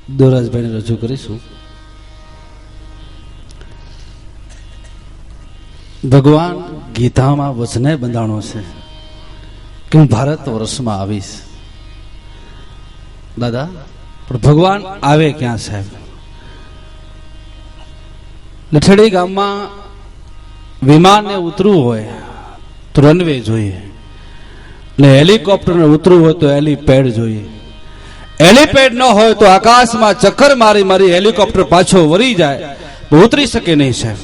દોરાજભાઈને રજૂ કરીશું. ભગવાન ગીતામાં વચને બંધાણો છે કે હું ભારત વર્ષમાં આવીશ. દાદા, પણ ભગવાન આવે ક્યાં સાહેબ? લઠેડી ગામમાં વિમાનને ઉતરવું હોય તો રનવે જોઈએ, ને હેલિકોપ્ટરને ઉતરવું હોય તો હેલીપેડ જોઈએ. હેલીપેડ ન હોય તો આકાશમાં ચક્કર મારી મારી હેલિકોપ્ટર પાછો વળી જાય, ઉતરી શકે નહીં સાહેબ.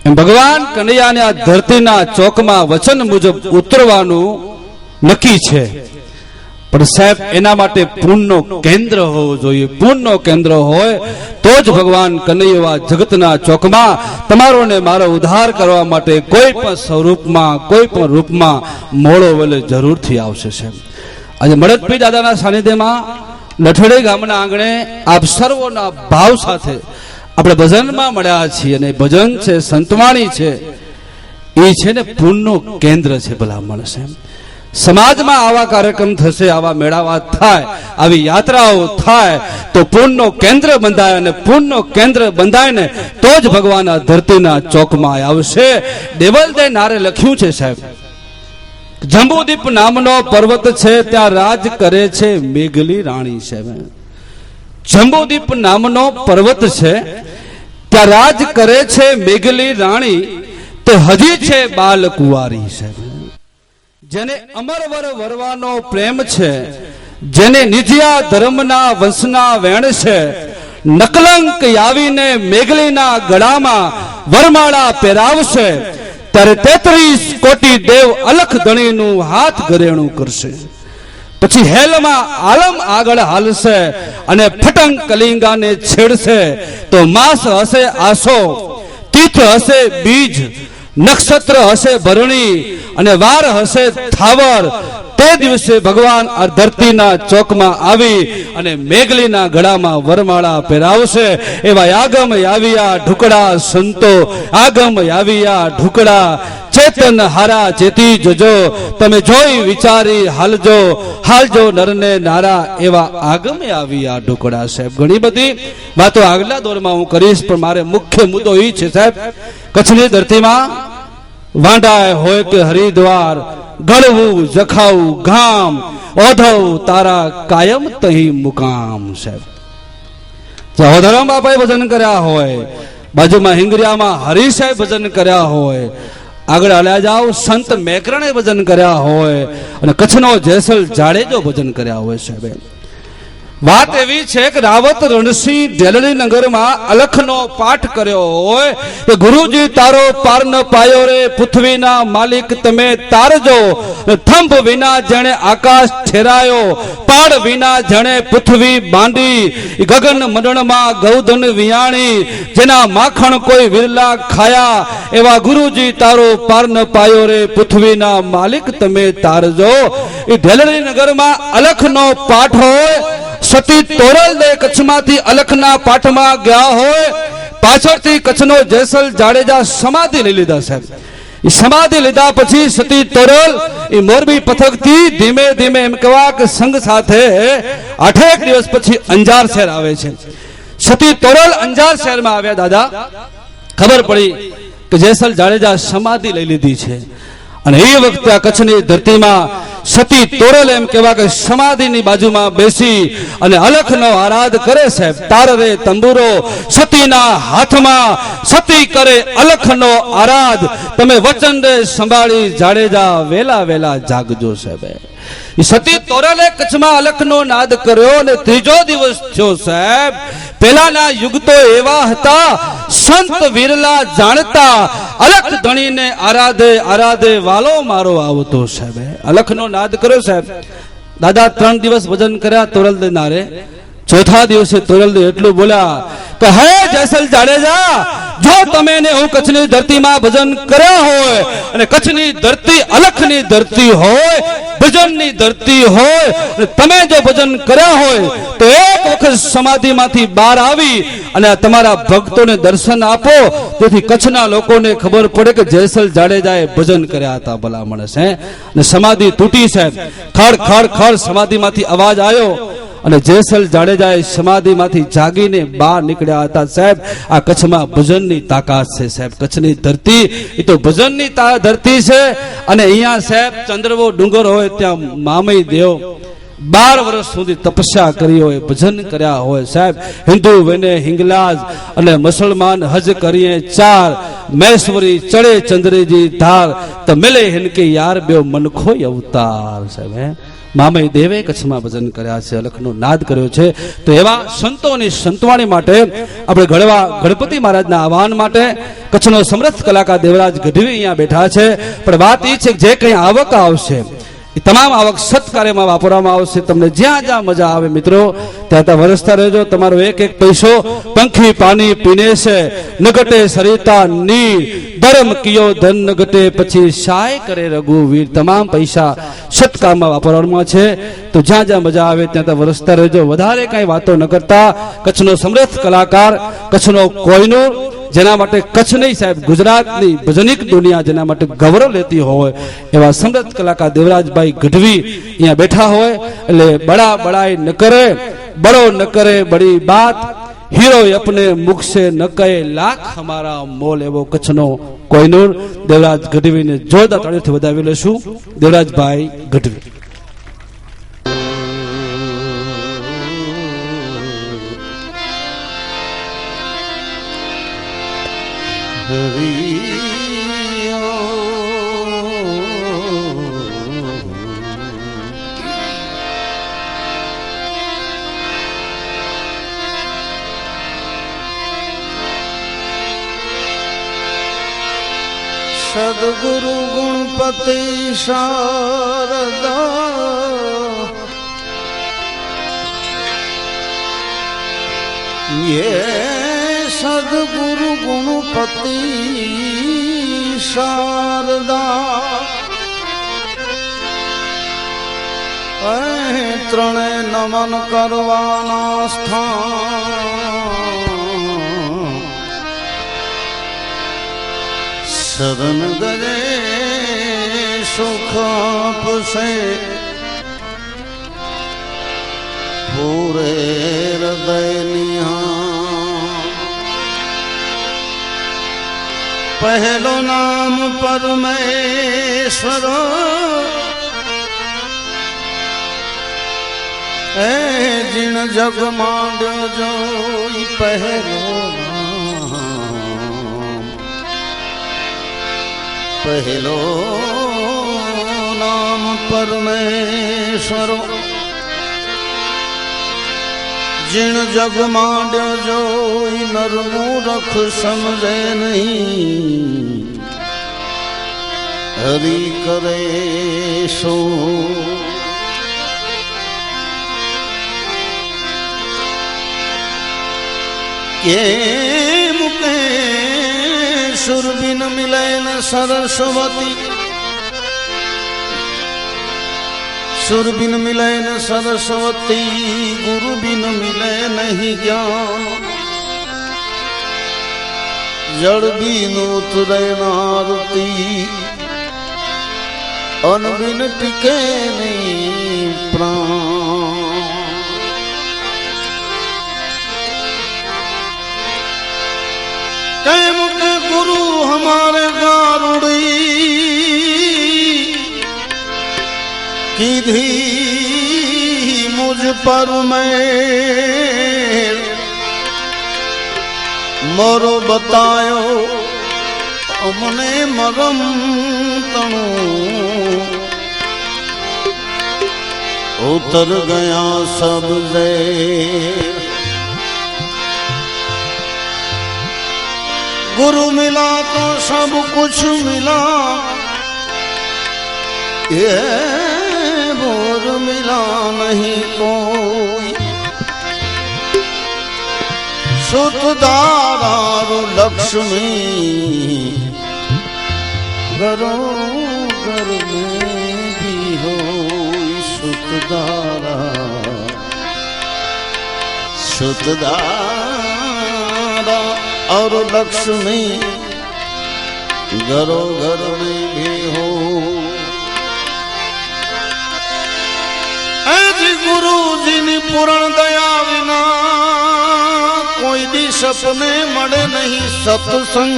એમ ભગવાન કનૈયાને આ ધરતીના ચોકમાં વચન મુજબ ઉતરવાનું નક્કી છે. પણ સાહેબ એના માટે પૂનનો કેન્દ્ર હોવું જોઈએ. પૂનનો કેન્દ્ર હોય તો જ ભગવાન કનૈયા જગતના ચોકમાં તમારો ને મારો ઉદ્ધાર કરવા માટે કોઈ પણ સ્વરૂપમાં કોઈ પણ રૂપમાં મોડો વેલે જરૂરથી આવશે સાહેબ. આજે મળદપીર દાદાના સાનિધ્યમાં લઠેડી ગામના આંગણે આપ સર્વોના ભાવ સાથે આપણે ભજનમાં મળ્યા છીએ, અને ભજન છે, સંતવાણી છે, એ છે ને પૂનનું કેન્દ્ર છે. ભલા માણસ એમ સમાજમાં આવા કાર્યક્રમ થશે, આવા મેળાવા થાય, આવી યાત્રાઓ થાય તો પૂનનો કેન્દ્ર બંધાય, અને પૂનનો કેન્દ્ર બંધાય ને તો જ ભગવાન આ ધરતીના ચોકમાં આવશે. દેવલદે નારે લખ્યું છે સાહેબ, જંબુદીપ નામનો પર્વત છે ત્યાં રાજ કરે છે મેઘલી રાણી સાહેબ. જંબુદીપ નામનો પર્વત છે ત્યાં રાજ કરે છે મેઘલી રાણી, તે હજી છે બાલકુંવારી સાહેબ. જેને અમરવર વરવાનો પ્રેમ છે, જેને નિજિયા ધર્મના વંશના વેણ છે, નકલંક આવીને મેઘલીના ગળામાં વરમાળા પહેરાવશે, ત્યારે 33 કોટી દેવ અલખ ધણીનું હાથ ઘરેણું કરશે. પછી હેલમાં આલમ આગળ હાલશે અને ફટંગ કલિંગાને છેડશે, તો માસ હશે આસો, તીર્થ હશે બીજ, નક્ષત્ર હશે ભરણી અને વાર હશે થાવર. તે દિવસે ભગવાન આ ધરતીના ચોકમાં આવી અને મેઘલીના ગળામાં વરમાળા પહેરાવશે. એવા આગમ આવ્યા ઢુકડા સંતો, આગમ આવ્યા ઢુકડા, ચેતન હારા ચેતી જજો, તમે જોઈ વિચારી હાલજો, હાલજો નરને નારા. એવા આગમે આવ્યા ઢુકડા સાહેબ. ઘણી બધી વાતો આગલા દોરમાં હું કરીશ, પણ મારે મુખ્ય મુદ્દો એ છે સાહેબ, કચ્છની ધરતીમાં વાંઢાય હોય કે હરિદ્વાર, ગળવું જખાવું ગામ, ઓધવ તારા કાયમ તહી મુકામ સાહેબ. ઓધરામ બાપાએ ભજન કર્યા હોય, બાજુમાં હિંગરિયામાં હરી સાહેબ ભજન કર્યા હોય, આગળ હાલ્યા જાઓ સંત મેકરણે ભજન કર્યા હોય, અને કચ્છનો જેસલ જાડેજો ભજન કર્યા હોય સાહેબ. વાત એવી છે કે રાવત રણસિંહ ઢેલડી નગરમાં અલખનો પાઠ કર્યો હોય કે ગુરુજી તારો પાર ન પાયો રે, પૃથ્વીના માલિક તમે તારજો, થંભ વિના જેણે આકાશ ઠેરાયો, પાડ વિના જેણે પૃથ્વી બાંધી, ગગન મંડળમાં ગૌધન વિયાણી, જેના માખણ કોઈ વિરલા ખાયા, એવા ગુરુજી તારો પાર ન પાયો રે, પૃથ્વીના માલિક તમે તારજો. એ ઢેલડી નગરમાં અલખનો પાઠ હોય. સતી તોરલદે કચ્છમાંથી અલખના પાઠમાં ગયા હોય, પાછળથી કચ્છનો જેસલ જાડેજા સમાધિ લઈ લીધા સાહેબ. એ સમાધિ લીધા પછી સતી તોરલ એ મોરબી પથકથી ધીમે ધીમે એમ કહેવા કે સંઘ સાથે 8 દિવસ પછી અંજાર શહેર આવે છે. સતી તોરલ અંજાર શહેરમાં આવ્યા દાદા, ખબર પડી કે જેસલ જાડેજા સમાધિ લઈ લીધી છે. અને એ વખતે આ કચ્છની ધરતીમાં સતી તોરલ એમ કહેવા કે સમાધિની બાજુમાં બેસી અને અલખનો આરાધ કરે સાહેબ. તાર રે તંબુરો સતીના હાથમાં, સતી કરે અલખનો આરાધ, તમે વચન રે સંભાળી જાડેજા, વેલા વેલા જાગજો સાહેબ. સતી તોરલે કચ્છમાં અલખનો નાદ કર્યો અને 3જો દિવસ થયો સાહેબ. પેલાના યુગ તો એવા હતા, સંત વિરલા જાણતા, અલખ ધણીને આરાધે આરાધે વાલો મારો આવતો સાહેબ. અલખનો નાદ કર્યો સાહેબ. દાદા 3 દિવસ ભજન કર્યા તોરલદે નારે. ચોથા દિવસે તોરલદે એટલું બોલ્યા કે હે જેસલ જાડેજા, જો તમે ને હું કચ્છની ધરતીમાં ભજન કર્યા હોય, અને કચ્છની ધરતી અલખની ધરતી હોય, ભજનની ધરતી હોય, તમે જો ભજન કર્યા હોય તો એક વખત સમાધિમાંથી બહાર આવી અને તમારા ભક્તોને દર્શન આપો, જેથી કચ્છના લોકોને ખબર પડે કે જેસલ જાડેજાએ ભજન કર્યા હતા. ભલા માણસ હે. અને સમાધિ તૂટી સાહેબ. ખડ ખડ ખડ સમાધિમાંથી અવાજ આવ્યો અને જેસલ જાડેજાએ સમાધિમાંથી જાગીને બહાર નીકળ્યા હતા. સાહેબ, આ કચ્છમાં ભજનની તાકાત છે. સાહેબ, કચ્છની ધરતી એ તો ભજનની ધરતી છે. અને અહીંયા સાહેબ ચંદ્રવો ડુંગર હોય ત્યાં મામઈ દેવ 12 વર્ષ સુધી તપસ્યા કરી હોય, ભજન કર્યા હોય. સાહેબ, હિન્દુ વેને હિંગલાજ અને મુસલમાન હજ કરીએ 4, મહેશ્વરી ચડે ચંદ્રેજી ધાર, તો મિલે હિનકે યાર બે મન ખોય અવતાર. સાહેબ, મામઈ દેવે કચ્છમાં ભજન કર્યા છે, અલખનો નાદ કર્યો છે. તો એવા સંતોની સંતવાણી માટે આપણે ગણપતિ મહારાજના આહવાન માટે કચ્છનો સમર્થ કલાકાર દેવરાજ ગઢવી અહીંયા બેઠા છે. પણ વાત એ છે કે જે કંઈ આવક આવશે એ તમામ આવક સત્કાર્યમાં વાપરવામાં આવશે. તમને જ્યાં જ્યાં મજા આવે મિત્રો ત્યાં ત્યાં વરસતા રહેજો. તમારો એક એક પૈસો પંખી પાણી પીને છે, ન ઘટે સરિતા નીર, ધર્મ કિયો ધન ન ઘટે, પછી શાય કરે રઘુવીર. તમામ પૈસા સત્કારમાં વાપરવામાં છે. તો જ્યાં જ્યાં મજા આવે ત્યાં ત્યાં વરસતા રહેજો. વધારે કાંઈ વાતો ન કરતા કચ્છનો સમૃદ્ધ કલાકાર, કચ્છનો કોહિનૂર, જેના માટે કચ્છ નહીં સાહેબ ગુજરાતની ભજનિક દુનિયા જેના માટે ગૌરવ લેતી હોય એવા સમૃદ્ધ કલાકાર દેવરાજભાઈ ગઢવી અહીંયા બેઠા હોય. એટલે બડા બડાઈ ન કરે, બડો ન કરે બડી બાત, હીરો अपने मुख से न કહે લાખ હમારા મોલ. એવો કચ્છનો કોહિનૂર દેવરાજ ગઢવીને જોરદાર તાળીઓથી વધાવી લેશું. દેવરાજભાઈ ગઢવી. सद्गुरु गुणपति शारदा, ये सद्गुरु गुणपति शारदा, त्रणेय नमन करवाना स्थान, शरण गए सुख आपसे पूरे हृदय निहार। पहलो नाम परमेश्वर, जिन जग मांड्यो जो पहलो पहलो नाम परमेश्वर, जिन जग मांड्यो जो नर मूरख समझे नहीं, हरि करे सो के मुके सुर बिन मिले न सरस्वती, सुर बिन मिले न सरस्वती, गुरु बिन मिले नहीं ज्ञान, जड़ बिन उतरे न आरती, अन्न बिन टिके नहीं प्राण। कैम के गुरु हमारे गारुड़ी, कीधी मुझ पर मैं मोरो बतायो, हमने मरम तणु उतर गया सब दे। गुरु मिला तो सब कुछ मिला, ये बोर मिला नहीं कोई। सुतदारू लक्ष्मी घरों घर में भी हो, सुतदारा सुतदारा और लक्ष्मी घरों घर में भी हो। ऐसी गुरु जी ने પૂરણ દયા વિના કોઈ દી સપને મળે નહીં સત્સંગ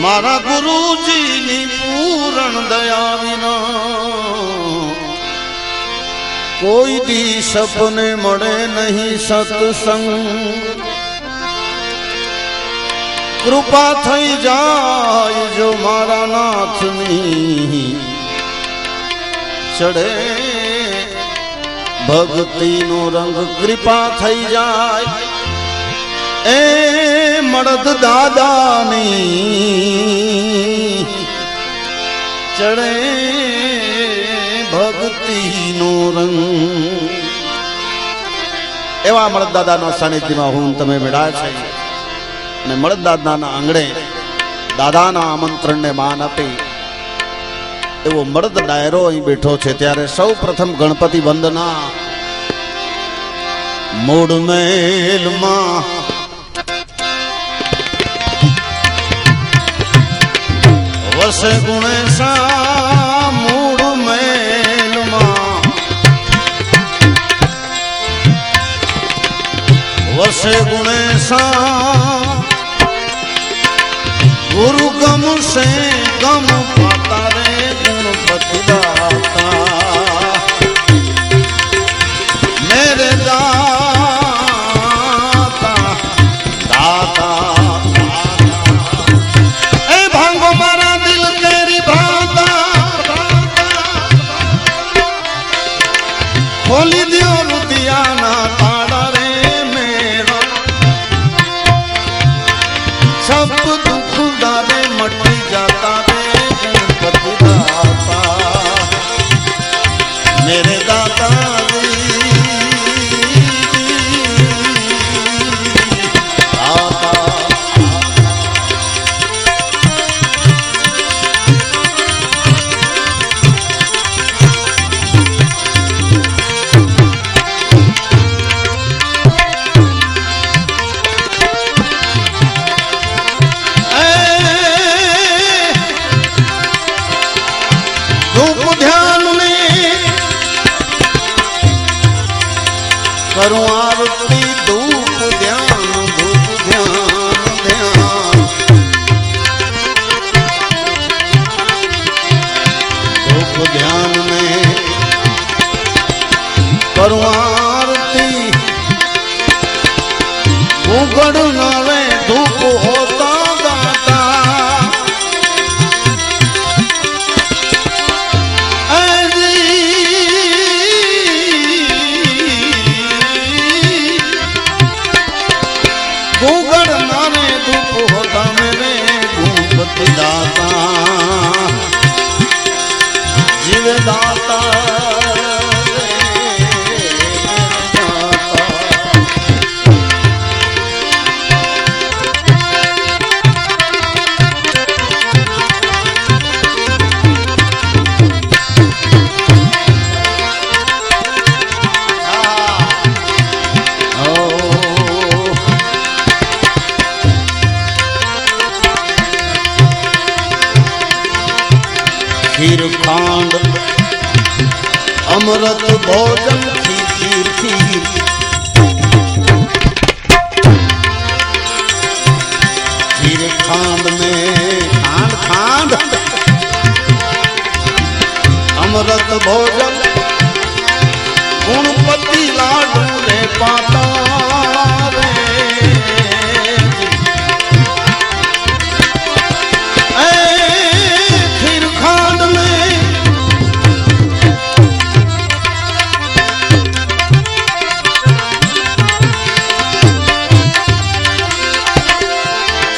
મારા ગુરુજીની પૂરણ દયા વિના કોઈ દી સપને મળે નહીં સત્સંગ કૃપા થઈ જાય જો મારા નાથની ચડે ભક્તિનો રંગ કૃપા થઈ જાય એ મળદ દાદાની ચડે ભક્તિનો રંગ એવા મળદ દાદાના સાનિધ્યમાં હું તમે મેળા છે અને મળદ દાદાના આંગણે દાદાના આમંત્રણને માન આપી એવો મળદ ડાયરો અહીં બેઠો છે ત્યારે સૌ પ્રથમ ગણપતિ વંદના મૂળ મેલમાં વસે ગુણેશા મૂળ મેલમાં વસે ગુણેશા ગુરુ ગમ સે ગમ પાતા રે ગુણપતિ દાતા મેરે દાતા દાતા એ ભાંગો મારા દિલ કેરી ભાતા ખોલી દિયો રુદિયાના તાળા રે મેરા સબ દુઃખ દારે મટી જાતા રે ગણપતિ દાતા મેરે દાતા करूं आरती धूप ध्यान ध्यान धूप ध्यान में करूं आरती उगड़ नवे धूप होता दाता गुगड़ नाने धूप होता मेरे गुणपति दाता जीव दाता खीर खांड अमृत भोजन खीर खीर खीर खांड में खांड खांड अमृत भोजन गुणपति लाडू रे पाता रे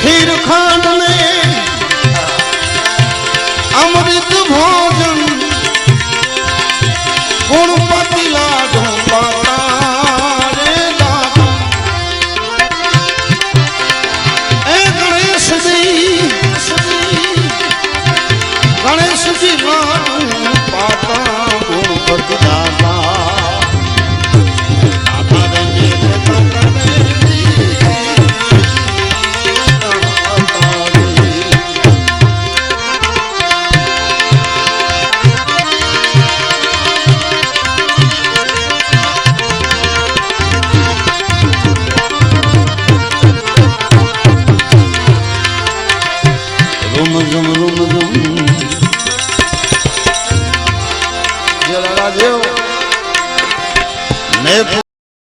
खीरखंड में अमृत भोजन गुणपति लाडू पाता रे दाता ए गणेश जी लाडू पाता गुणपति दाता મહાદેવ ને